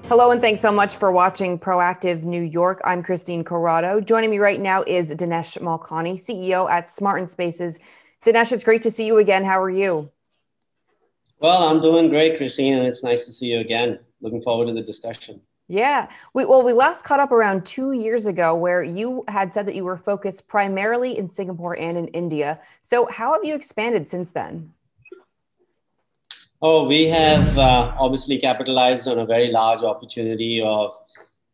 Hello, and thanks so much for watching Proactive New York. I'm Christine Corrado. Joining me right now is Dinesh Malkani, CEO at Smarten. Dinesh, it's great to see you again. How are you? Well, I'm doing great, Christine, and it's nice to see you again. Looking forward to the discussion. Yeah, we last caught up around 2 years ago where you had said that you were focused primarily in Singapore and in India. So how have you expanded since then? Oh, we have obviously capitalized on a very large opportunity of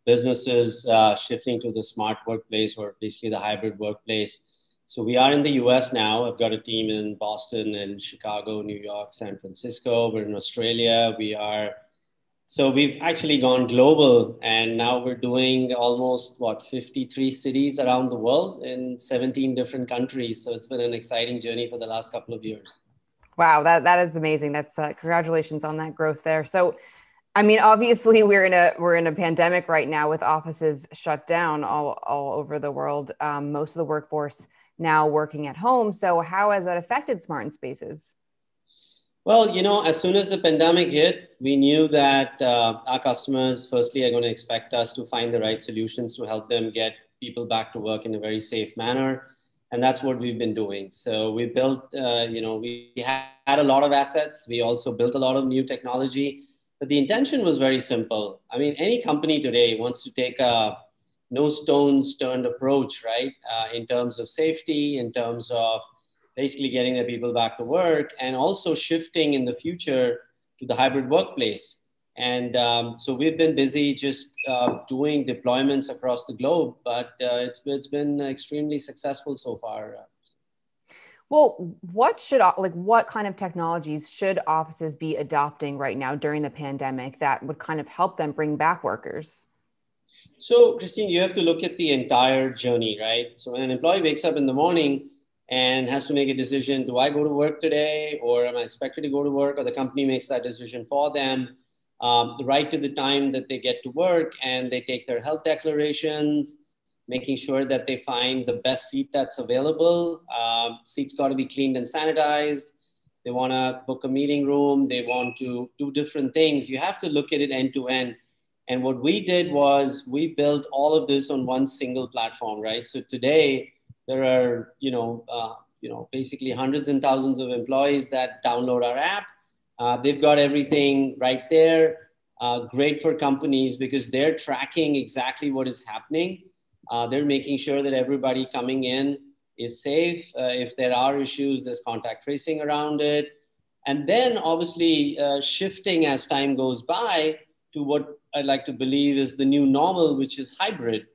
businesses shifting to the smart workplace or basically the hybrid workplace. So we are in the US now. I've got a team in Boston and Chicago, New York, San Francisco. We're in Australia. So we've actually gone global, and now we're doing almost 53 cities around the world in 17 different countries. So it's been an exciting journey for the last couple of years. Wow, that is amazing. That's congratulations on that growth there. So, I mean, obviously we're in a pandemic right now with offices shut down all over the world. Most of the workforce now working at home. So, how has that affected Smarten Spaces? Well, as soon as the pandemic hit, we knew that our customers, firstly, are going to expect us to find the right solutions to help them get people back to work in a very safe manner. And that's what we've been doing. So we built, we had a lot of assets. We also built a lot of new technology. But the intention was very simple. I mean, any company today wants to take a no stones turned approach, right? In terms of safety, in terms of basically getting the people back to work, and also shifting in the future to the hybrid workplace. And so we've been busy just doing deployments across the globe, but it's been extremely successful so far. Well, what kind of technologies should offices be adopting right now during the pandemic that would kind of help them bring back workers? So, Christine, you have to look at the entire journey, right? So when an employee wakes up in the morning and has to make a decision, do I go to work today, or am I expected to go to work, or the company makes that decision for them, right to the time that they get to work, and they take their health declarations, making sure that they find the best seat that's available. Seats got to be cleaned and sanitized. They want to book a meeting room. They want to do different things. You have to look at it end to end. And what we did was we built all of this on one single platform, right? So today there are, basically hundreds and thousands of employees that download our app. They've got everything right there. Great for companies because they're tracking exactly what is happening. They're making sure that everybody coming in is safe. If there are issues, there's contact tracing around it. And then obviously shifting as time goes by to what I like to believe is the new normal, which is hybrid.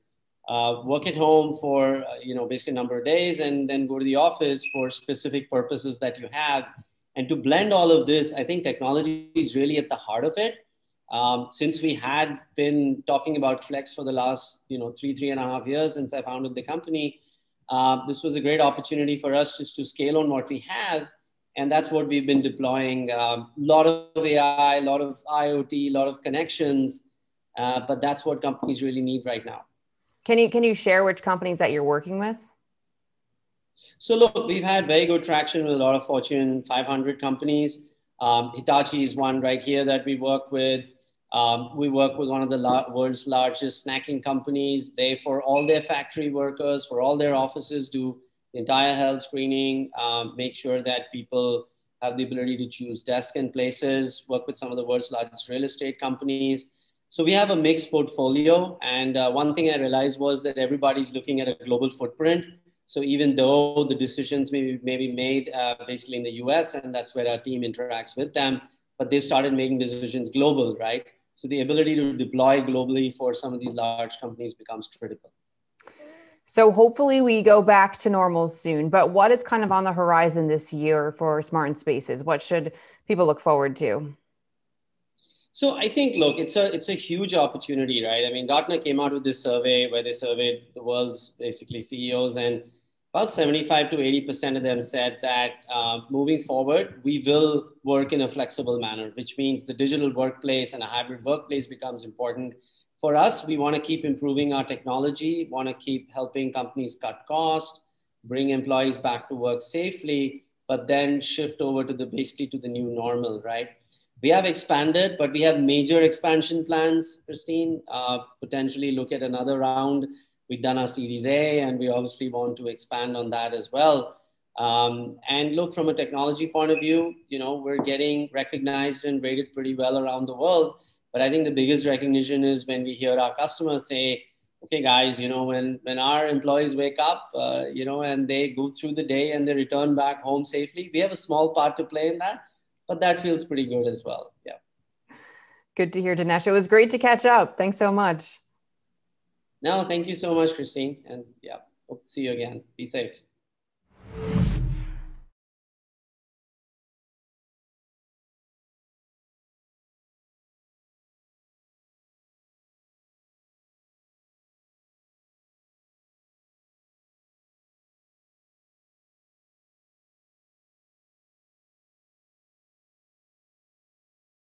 Work at home for basically a number of days, and then go to the office for specific purposes that you have. And to blend all of this, I think technology is really at the heart of it. Since we had been talking about Flex for the last 3.5 years since I founded the company, this was a great opportunity for us just to scale on what we have. And that's what we've been deploying. A lot of AI, a lot of IoT, a lot of connections, but that's what companies really need right now. Can you share which companies that you're working with? So look, we've had very good traction with a lot of Fortune 500 companies. Hitachi is one right here that we work with. We work with one of the world's largest snacking companies. They, for all their factory workers, for all their offices, do the entire health screening, make sure that people have the ability to choose desk and places, work with some of the world's largest real estate companies. So we have a mixed portfolio. And one thing I realized was that everybody's looking at a global footprint. So even though the decisions may be made basically in the US, and that's where our team interacts with them, but they've started making decisions global, right? So the ability to deploy globally for some of these large companies becomes critical. So hopefully we go back to normal soon, but what is kind of on the horizon this year for Smarten Spaces? What should people look forward to? So I think, look, it's a huge opportunity, right? I mean, Gartner came out with this survey where they surveyed the world's basically CEOs, and about 75 to 80% of them said that moving forward, we will work in a flexible manner, which means the digital workplace and a hybrid workplace becomes important. For us, we want to keep improving our technology, want to keep helping companies cut costs, bring employees back to work safely, but then shift over to basically to the new normal, right? We have expanded, but we have major expansion plans, Christine. Potentially look at another round. We've done our Series A, and we obviously want to expand on that as well. And look, from a technology point of view, we're getting recognized and rated pretty well around the world. But I think the biggest recognition is when we hear our customers say, okay, guys, when our employees wake up, and they go through the day and they return back home safely, we have a small part to play in that, but that feels pretty good as well. Yeah. Good to hear, Dinesh. It was great to catch up. Thanks so much. No, thank you so much, Christine. And yeah, hope to see you again. Be safe.